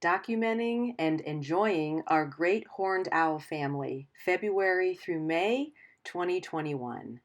documenting and enjoying our great horned owl family, February through May 2021.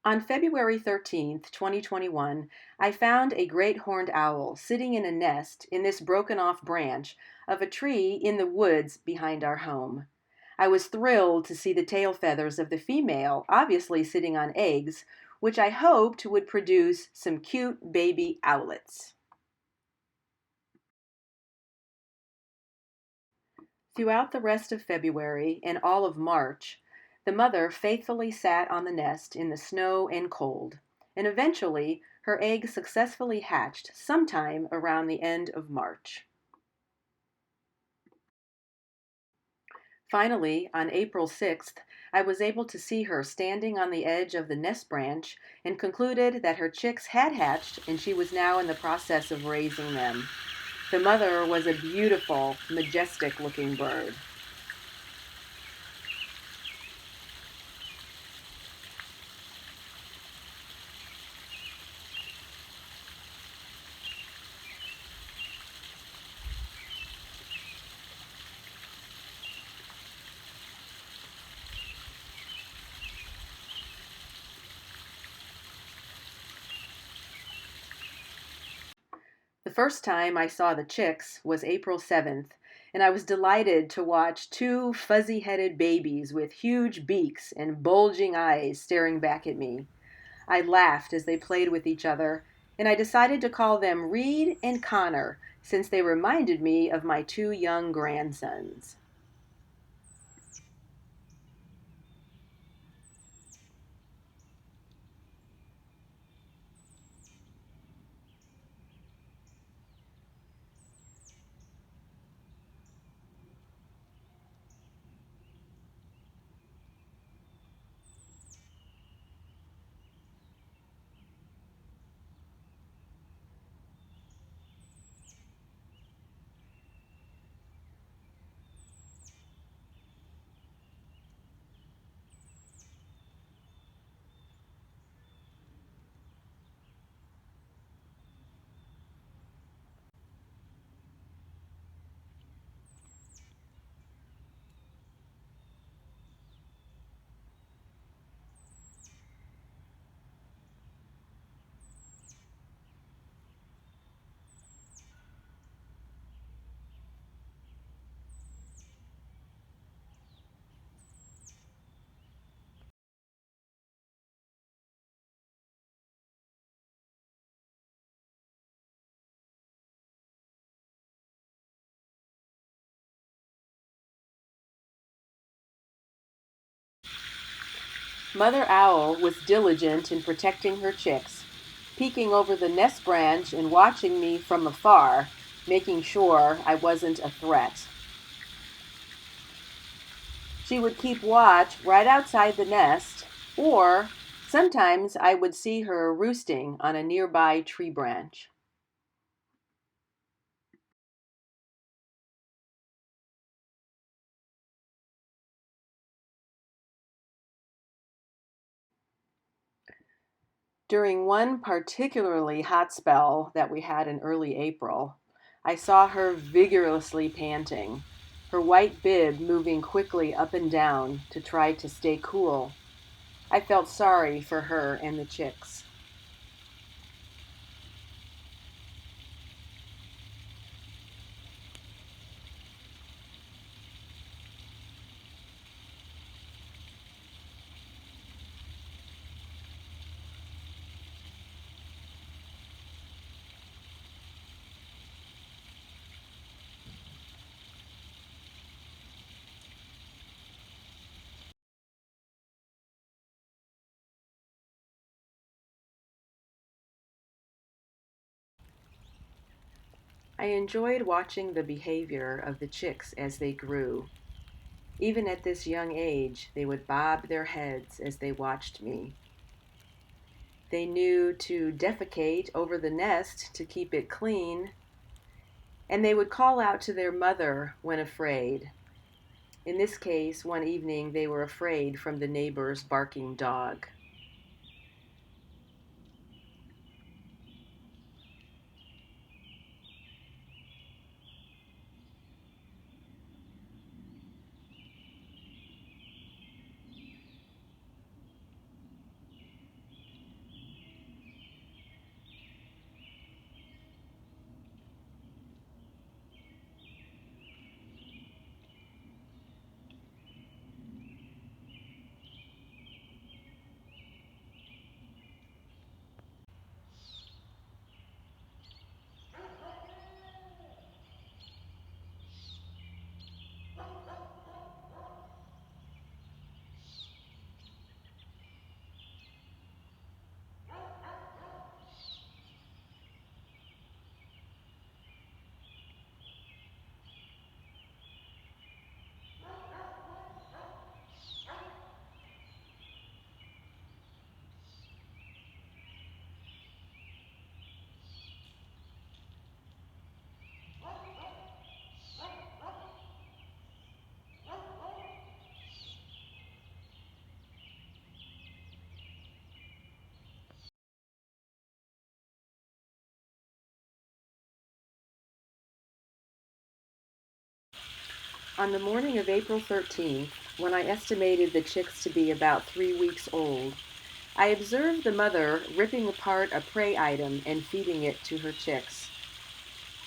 On February 13th, 2021, I found a great horned owl sitting in a nest in this broken off branch of a tree in the woods behind our home. I was thrilled to see the tail feathers of the female obviously sitting on eggs, which I hoped would produce some cute baby owlets. Throughout the rest of February and all of March, the mother faithfully sat on the nest in the snow and cold, and eventually her egg successfully hatched sometime around the end of March. Finally, on April 6th, I was able to see her standing on the edge of the nest branch and concluded that her chicks had hatched and she was now in the process of raising them. The mother was a beautiful, majestic looking bird. The first time I saw the chicks was April 7th, and I was delighted to watch two fuzzy headed babies with huge beaks and bulging eyes staring back at me. I laughed as they played with each other, and I decided to call them Reed and Connor since they reminded me of my two young grandsons. Mother Owl was diligent in protecting her chicks, peeking over the nest branch and watching me from afar, making sure I wasn't a threat. She would keep watch right outside the nest, or sometimes I would see her roosting on a nearby tree branch. During one particularly hot spell that we had in early April, I saw her vigorously panting, her white bib moving quickly up and down to try to stay cool. I felt sorry for her and the chicks. I enjoyed watching the behavior of the chicks as they grew. Even at this young age, they would bob their heads as they watched me. They knew to defecate over the nest to keep it clean, and they would call out to their mother when afraid. In this case, one evening they were afraid from the neighbor's barking dog. On the morning of April 13th, when I estimated the chicks to be about 3 weeks old, I observed the mother ripping apart a prey item and feeding it to her chicks.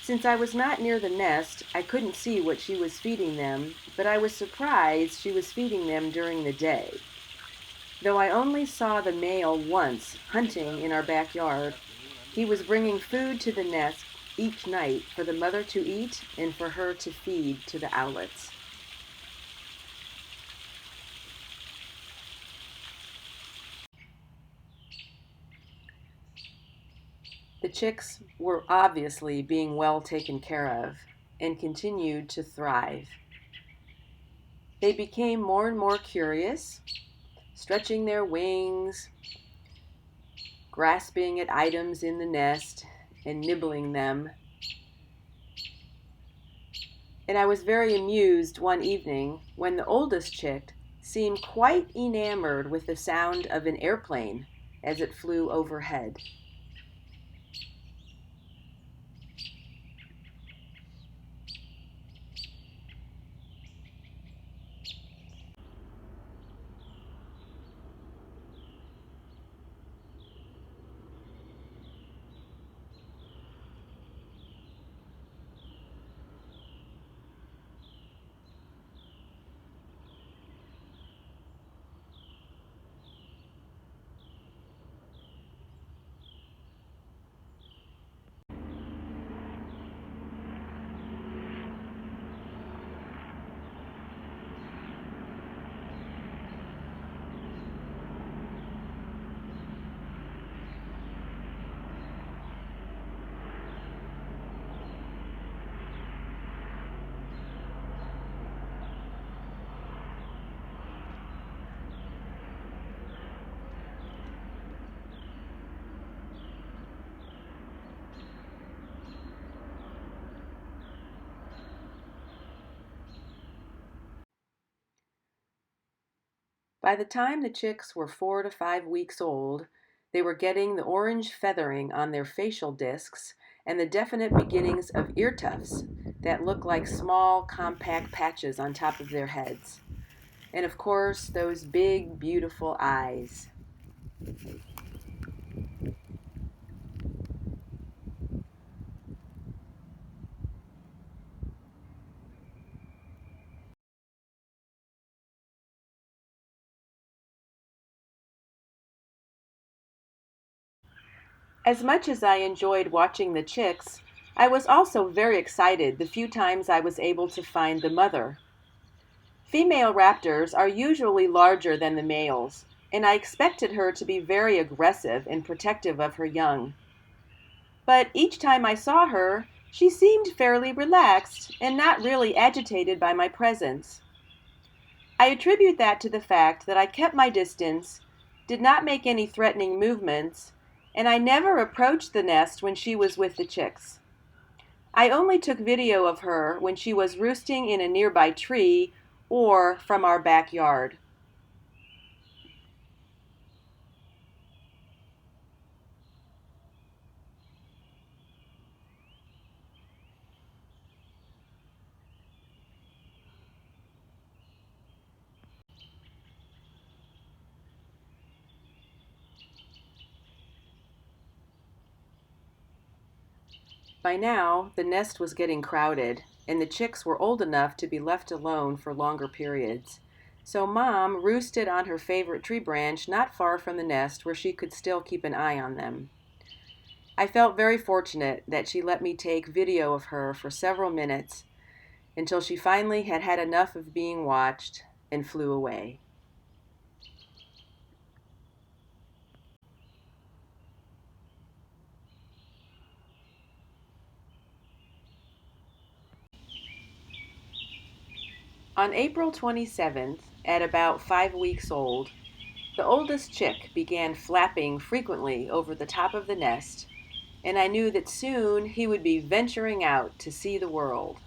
Since I was not near the nest, I couldn't see what she was feeding them, but I was surprised she was feeding them during the day. Though I only saw the male once hunting in our backyard, he was bringing food to the nest each night for the mother to eat and for her to feed to the owlets. The chicks were obviously being well taken care of and continued to thrive. They became more and more curious, stretching their wings, grasping at items in the nest, and nibbling them. And I was very amused one evening when the oldest chick seemed quite enamored with the sound of an airplane as it flew overhead. By the time the chicks were 4 to 5 weeks old, they were getting the orange feathering on their facial discs and the definite beginnings of ear tufts that look like small, compact patches on top of their heads. And of course, those big, beautiful eyes. As much as I enjoyed watching the chicks, I was also very excited the few times I was able to find the mother. Female raptors are usually larger than the males, and I expected her to be very aggressive and protective of her young. But each time I saw her, she seemed fairly relaxed and not really agitated by my presence. I attribute that to the fact that I kept my distance, did not make any threatening movements, and I never approached the nest when she was with the chicks. I only took video of her when she was roosting in a nearby tree or from our backyard. By now, the nest was getting crowded, and the chicks were old enough to be left alone for longer periods. So Mom roosted on her favorite tree branch not far from the nest where she could still keep an eye on them. I felt very fortunate that she let me take video of her for several minutes until she finally had had enough of being watched and flew away. On April 27th, at about 5 weeks old, the oldest chick began flapping frequently over the top of the nest, and I knew that soon he would be venturing out to see the world.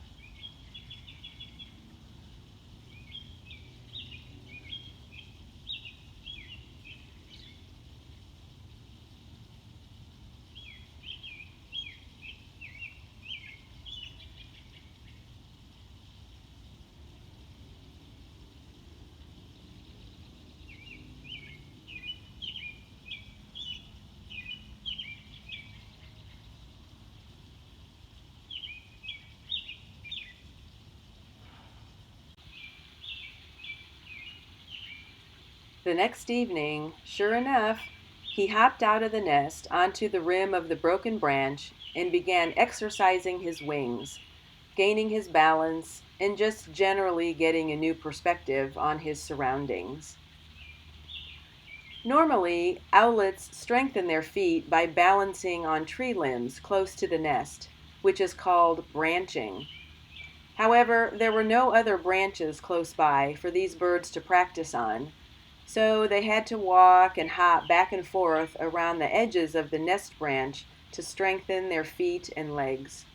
The next evening, sure enough, he hopped out of the nest onto the rim of the broken branch and began exercising his wings, gaining his balance, and just generally getting a new perspective on his surroundings. Normally, owlets strengthen their feet by balancing on tree limbs close to the nest, which is called branching. However, there were no other branches close by for these birds to practice on, so they had to walk and hop back and forth around the edges of the nest branch to strengthen their feet and legs.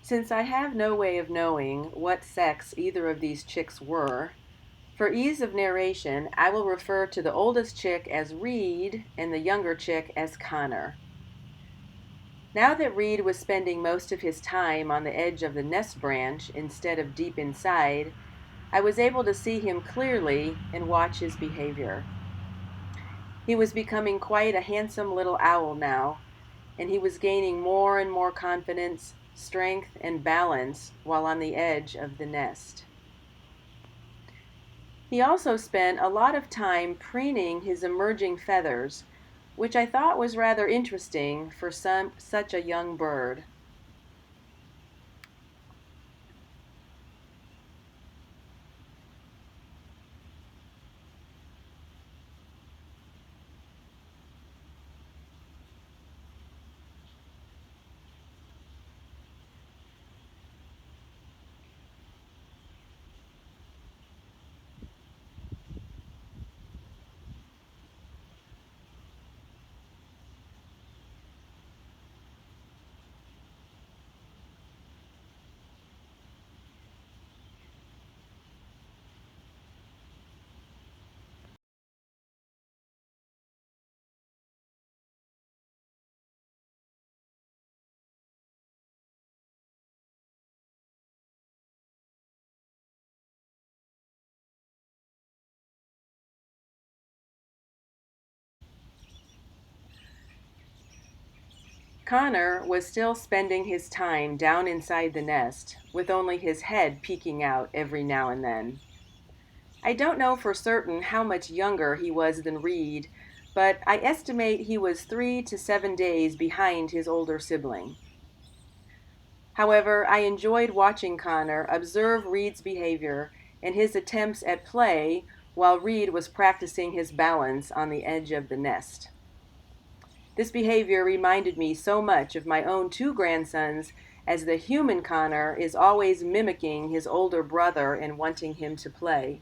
Since I have no way of knowing what sex either of these chicks were, for ease of narration, I will refer to the oldest chick as Reed and the younger chick as Connor. Now that Reed was spending most of his time on the edge of the nest branch instead of deep inside, I was able to see him clearly and watch his behavior. He was becoming quite a handsome little owl now, and he was gaining more and more confidence, strength, and balance while on the edge of the nest. He also spent a lot of time preening his emerging feathers, which I thought was rather interesting for such a young bird. Connor was still spending his time down inside the nest, with only his head peeking out every now and then. I don't know for certain how much younger he was than Reed, but I estimate he was 3 to 7 days behind his older sibling. However, I enjoyed watching Connor observe Reed's behavior and his attempts at play while Reed was practicing his balance on the edge of the nest. This behavior reminded me so much of my own two grandsons, as the human Connor is always mimicking his older brother and wanting him to play.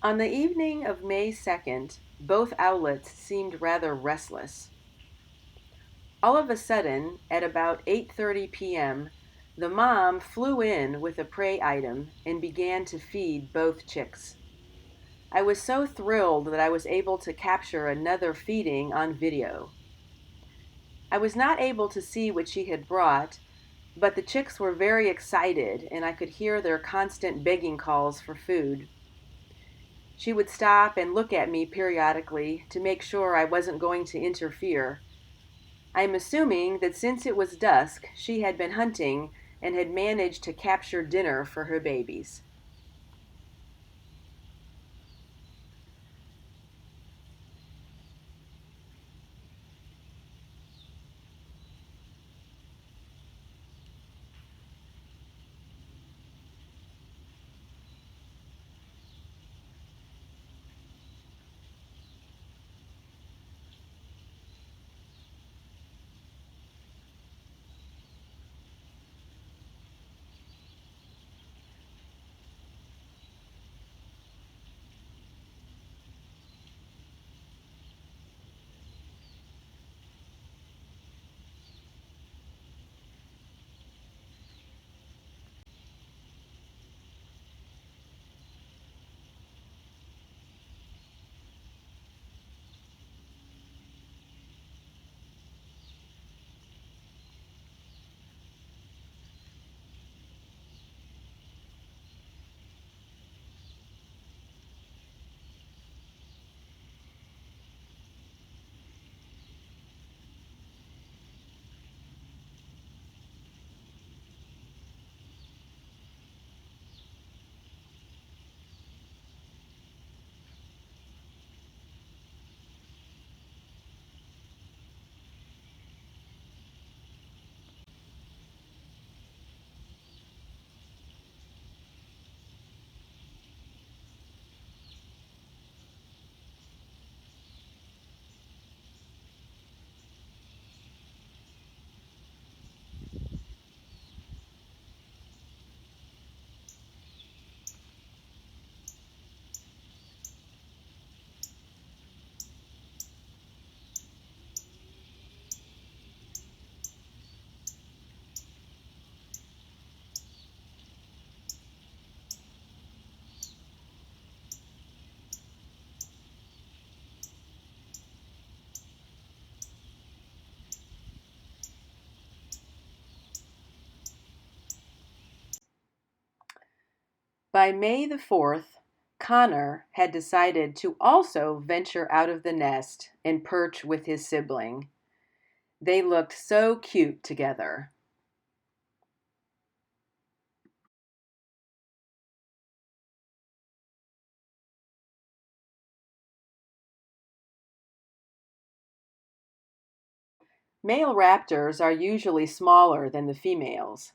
On the evening of May 2nd, both owlets seemed rather restless. All of a sudden, at about 8:30 p.m., the mom flew in with a prey item and began to feed both chicks. I was so thrilled that I was able to capture another feeding on video. I was not able to see what she had brought, but the chicks were very excited and I could hear their constant begging calls for food. She would stop and look at me periodically to make sure I wasn't going to interfere. I am assuming that since it was dusk, she had been hunting and had managed to capture dinner for her babies. By May the 4th, Connor had decided to also venture out of the nest and perch with his sibling. They looked so cute together. Male raptors are usually smaller than the females.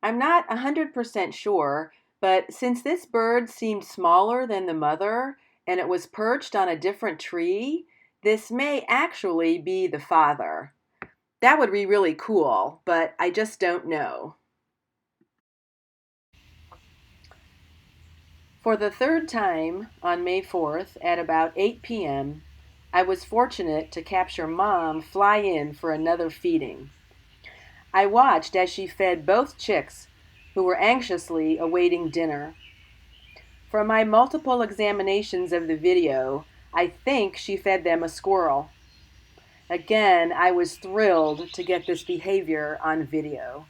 I'm not 100% sure, but since this bird seemed smaller than the mother and it was perched on a different tree, this may actually be the father. That would be really cool, but I just don't know. For the third time on May 4th at about 8 p.m., I was fortunate to capture Mom fly in for another feeding. I watched as she fed both chicks, who were anxiously awaiting dinner. From my multiple examinations of the video, I think she fed them a squirrel. Again, I was thrilled to get this behavior on video.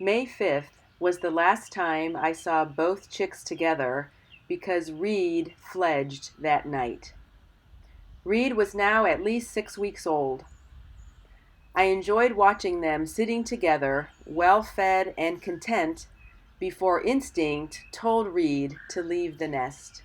May 5th was the last time I saw both chicks together because Reed fledged that night. Reed was now at least 6 weeks old. I enjoyed watching them sitting together, well fed and content, before instinct told Reed to leave the nest.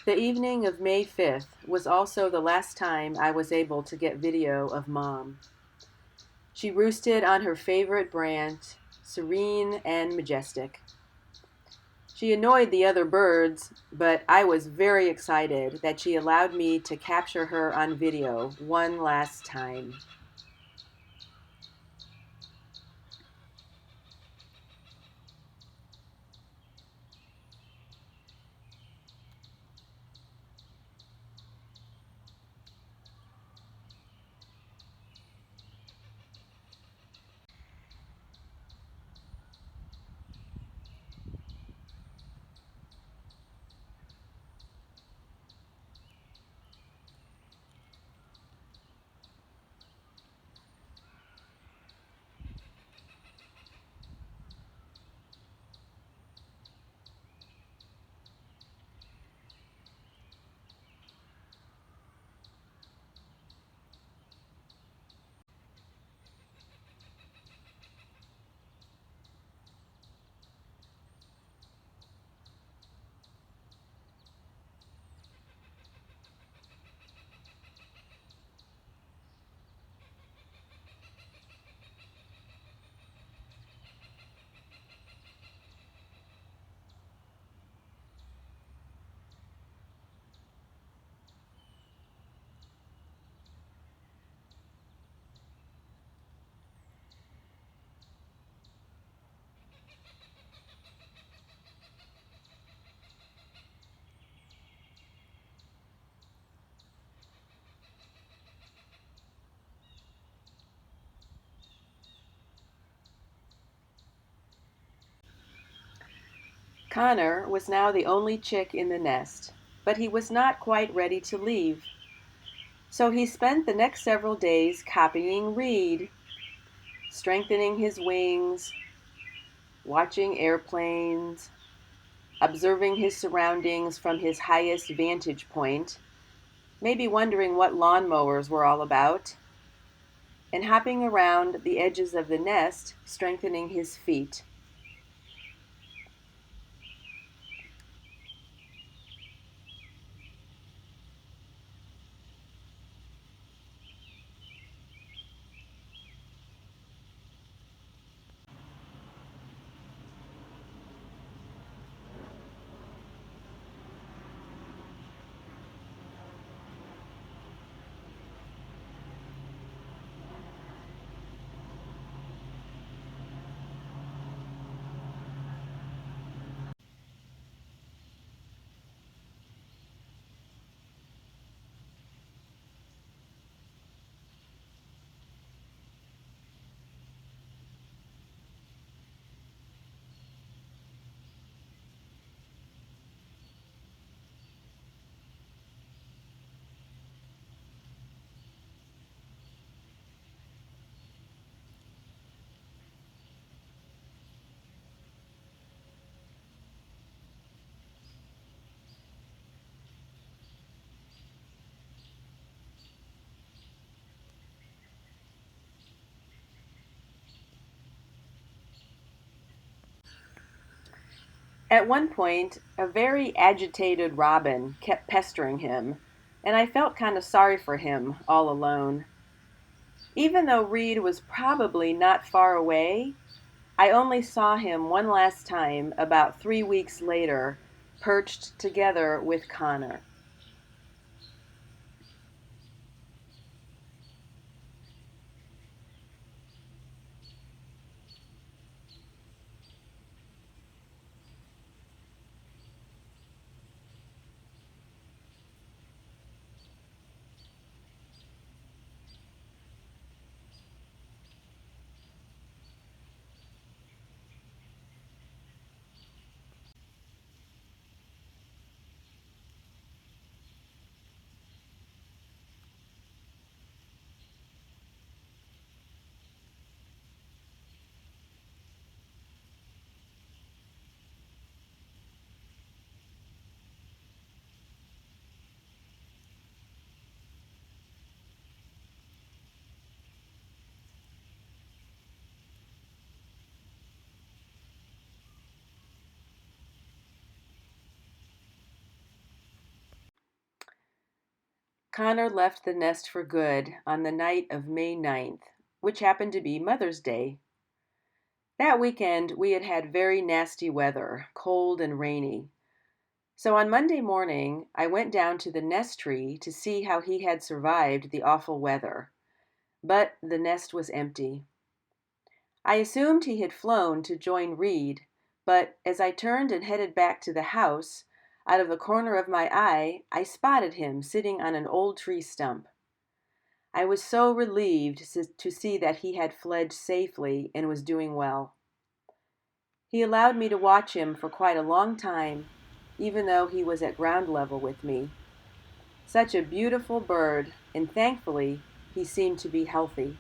The evening of May 5th was also the last time I was able to get video of Mom. She roosted on her favorite branch, serene and majestic. She annoyed the other birds, but I was very excited that she allowed me to capture her on video one last time. Connor was now the only chick in the nest, but he was not quite ready to leave. So he spent the next several days copying Reed, strengthening his wings, watching airplanes, observing his surroundings from his highest vantage point, maybe wondering what lawnmowers were all about, and hopping around the edges of the nest, strengthening his feet. At one point, a very agitated robin kept pestering him, and I felt kind of sorry for him all alone. Even though Reed was probably not far away, I only saw him one last time about 3 weeks later, perched together with Connor. Connor left the nest for good on the night of May 9th, which happened to be Mother's Day. That weekend, we had had very nasty weather, cold and rainy. So on Monday morning, I went down to the nest tree to see how he had survived the awful weather. But the nest was empty. I assumed he had flown to join Reed, but as I turned and headed back to the house, out of the corner of my eye, I spotted him sitting on an old tree stump. I was so relieved to see that he had fled safely and was doing well. He allowed me to watch him for quite a long time, even though he was at ground level with me. Such a beautiful bird, and thankfully, he seemed to be healthy.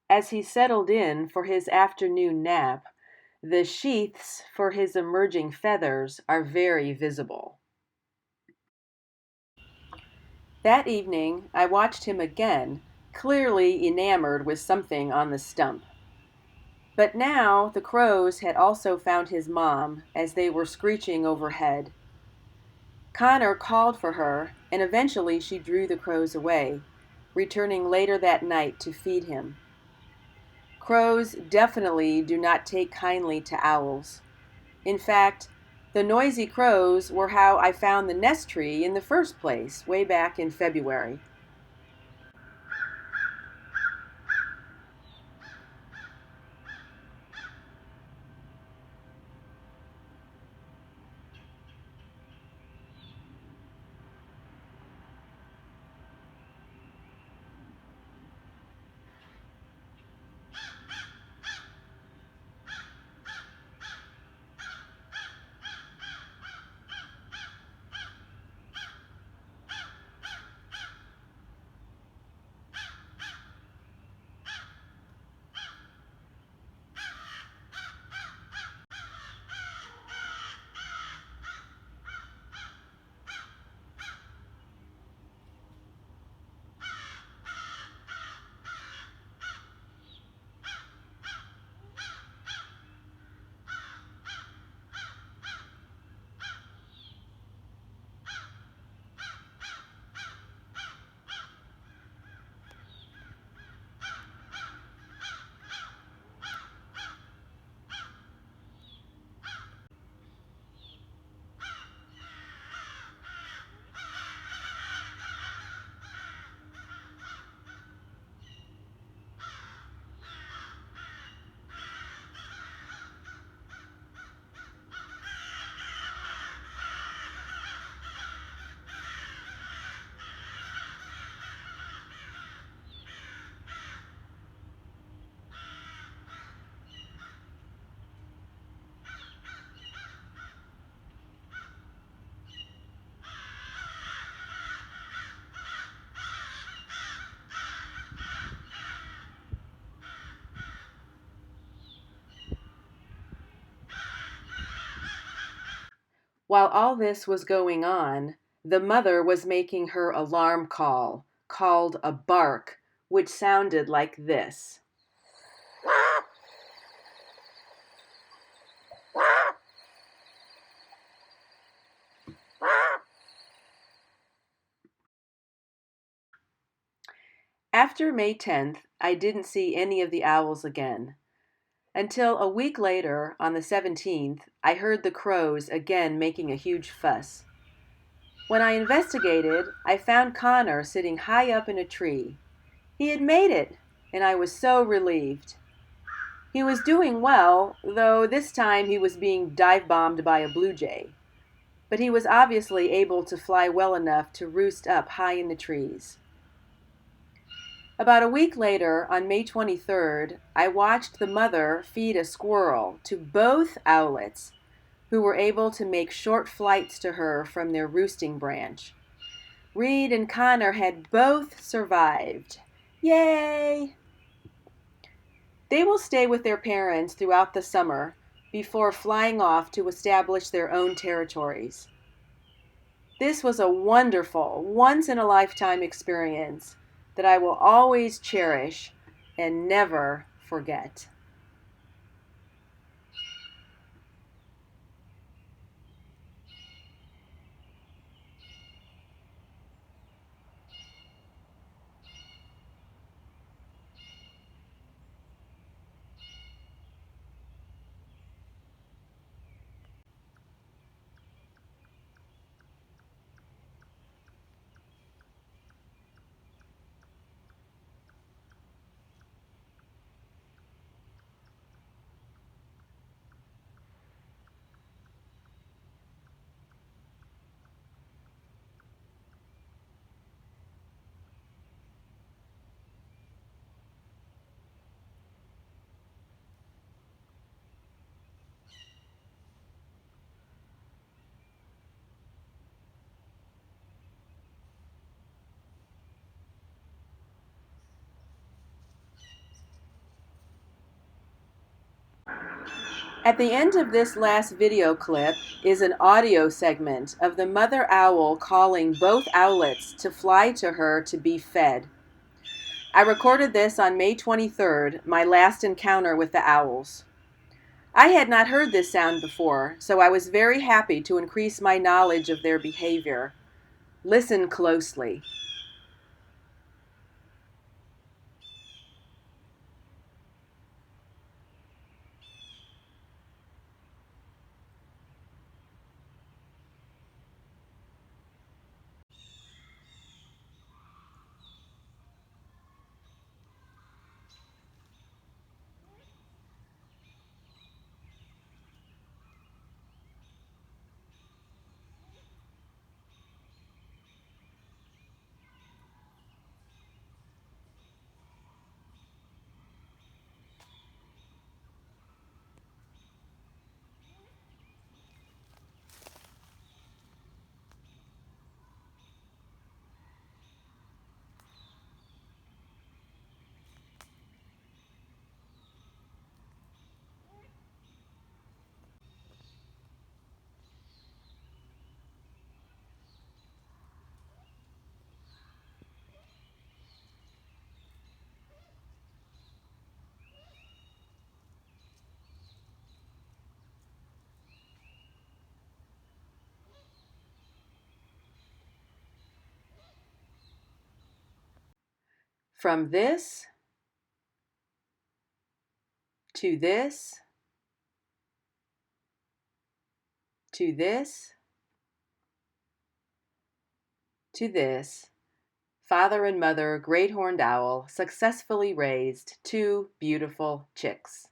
As he settled in for his afternoon nap, the sheaths for his emerging feathers are very visible. That evening, I watched him again, clearly enamored with something on the stump. But now the crows had also found his mom as they were screeching overhead. Connor called for her, and eventually she drew the crows away, returning later that night to feed him. Crows definitely do not take kindly to owls. In fact, the noisy crows were how I found the nest tree in the first place, way back in February. While all this was going on, the mother was making her alarm call, called a bark, which sounded like this. After May 10th, I didn't see any of the owls again. Until a week later, on the 17th, I heard the crows again making a huge fuss. When I investigated, I found Connor sitting high up in a tree. He had made it, and I was so relieved. He was doing well, though this time he was being dive-bombed by a blue jay. But he was obviously able to fly well enough to roost up high in the trees. About a week later, on May 23rd, I watched the mother feed a squirrel to both owlets, who were able to make short flights to her from their roosting branch. Reed and Connor had both survived. Yay! They will stay with their parents throughout the summer before flying off to establish their own territories. This was a wonderful, once-in-a-lifetime experience that I will always cherish and never forget. At the end of this last video clip is an audio segment of the mother owl calling both owlets to fly to her to be fed. I recorded this on May 23rd, my last encounter with the owls. I had not heard this sound before, so I was very happy to increase my knowledge of their behavior. Listen closely. From this to this to this to this, father and mother great horned owl successfully raised 2 beautiful chicks.